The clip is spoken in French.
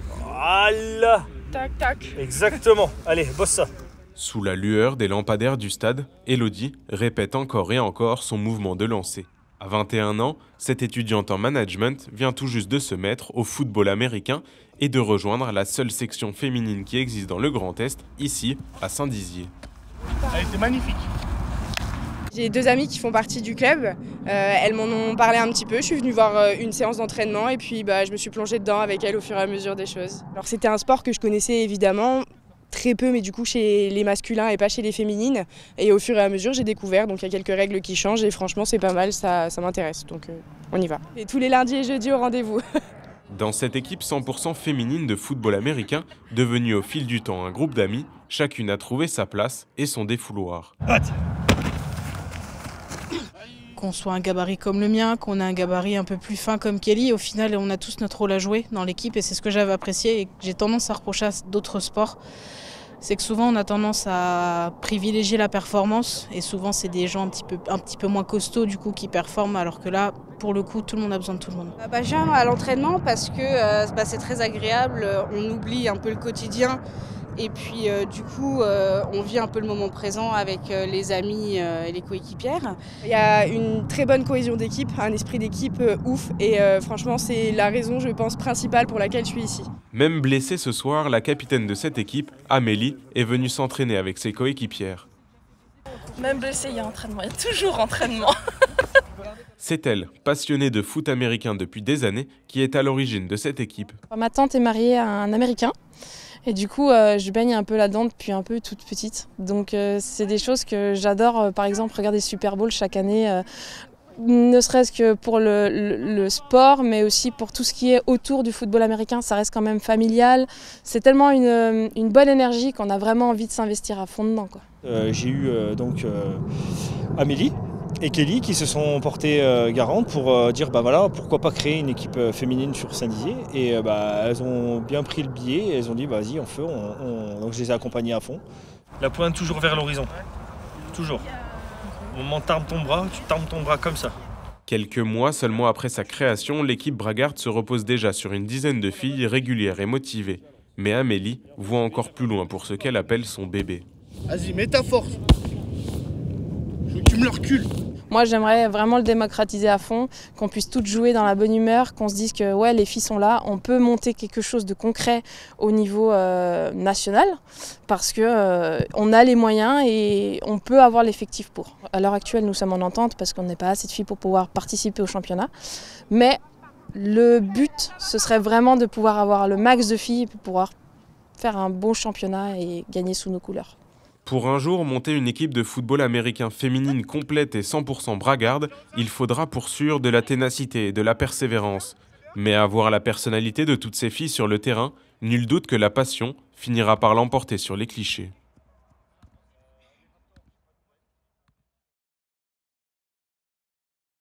Voilà. Tac, tac. Exactement. Allez, bosse ça. Sous la lueur des lampadaires du stade, Elodie répète encore et encore son mouvement de lancer. À 21 ans, cette étudiante en management vient tout juste de se mettre au football américain et de rejoindre la seule section féminine qui existe dans le Grand Est, ici, à Saint-Dizier. Elle était magnifique. J'ai 2 amies qui font partie du club. Elles m'en ont parlé un petit peu. Je suis venue voir une séance d'entraînement et puis je me suis plongée dedans avec elles au fur et à mesure des choses. Alors c'était un sport que je connaissais évidemment très peu, mais du coup chez les masculins et pas chez les féminines. Et au fur et à mesure, j'ai découvert. Donc il y a quelques règles qui changent et franchement c'est pas mal, ça m'intéresse. Donc on y va. Et tous les lundis et jeudis au rendez-vous. Dans cette équipe 100% féminine de football américain, devenue au fil du temps un groupe d'amis, chacune a trouvé sa place et son défouloir. Qu'on soit un gabarit comme le mien, qu'on ait un gabarit un peu plus fin comme Kelly, au final on a tous notre rôle à jouer dans l'équipe et c'est ce que j'avais apprécié et que j'ai tendance à reprocher à d'autres sports. C'est que souvent on a tendance à privilégier la performance et souvent c'est des gens un petit peu moins costauds du coup qui performent alors que là pour le coup tout le monde a besoin de tout le monde. J'aime à l'entraînement parce que c'est très agréable, on oublie un peu le quotidien et puis du coup on vit un peu le moment présent avec les amis et les coéquipières. Il y a une très bonne cohésion d'équipe, un esprit d'équipe ouf et franchement c'est la raison je pense principale pour laquelle je suis ici. Même blessée ce soir, la capitaine de cette équipe, Amélie, est venue s'entraîner avec ses coéquipières. Même blessée, il y a entraînement, il y a toujours entraînement. C'est elle, passionnée de foot américain depuis des années, qui est à l'origine de cette équipe. Ma tante est mariée à un Américain et du coup je baigne un peu là-dedans depuis un peu toute petite. Donc c'est des choses que j'adore, par exemple regarder Super Bowl chaque année. Ne serait-ce que pour le sport, mais aussi pour tout ce qui est autour du football américain, ça reste quand même familial. C'est tellement une bonne énergie qu'on a vraiment envie de s'investir à fond dedans, quoi. J'ai eu Amélie et Kelly qui se sont portées garantes pour dire voilà, pourquoi pas créer une équipe féminine sur Saint-Dizier. Et elles ont bien pris le billet et elles ont dit vas-y on fait, donc je les ai accompagnées à fond. La pointe toujours vers l'horizon, toujours. Au moment où tu t'armes ton bras comme ça. Quelques mois seulement après sa création, l'équipe Bragard se repose déjà sur une dizaine de filles régulières et motivées. Mais Amélie voit encore plus loin pour ce qu'elle appelle son bébé. Vas-y, mets ta force. Tu me le recules. Moi j'aimerais vraiment le démocratiser à fond, qu'on puisse toutes jouer dans la bonne humeur, qu'on se dise que ouais, les filles sont là, on peut monter quelque chose de concret au niveau national parce que on a les moyens et on peut avoir l'effectif pour. À l'heure actuelle nous sommes en entente parce qu'on n'est pas assez de filles pour pouvoir participer au championnat, mais le but ce serait vraiment de pouvoir avoir le max de filles pour pouvoir faire un bon championnat et gagner sous nos couleurs. Pour un jour monter une équipe de football américain féminine complète et 100% bragarde, il faudra pour sûr de la ténacité et de la persévérance. Mais à voir la personnalité de toutes ces filles sur le terrain, nul doute que la passion finira par l'emporter sur les clichés.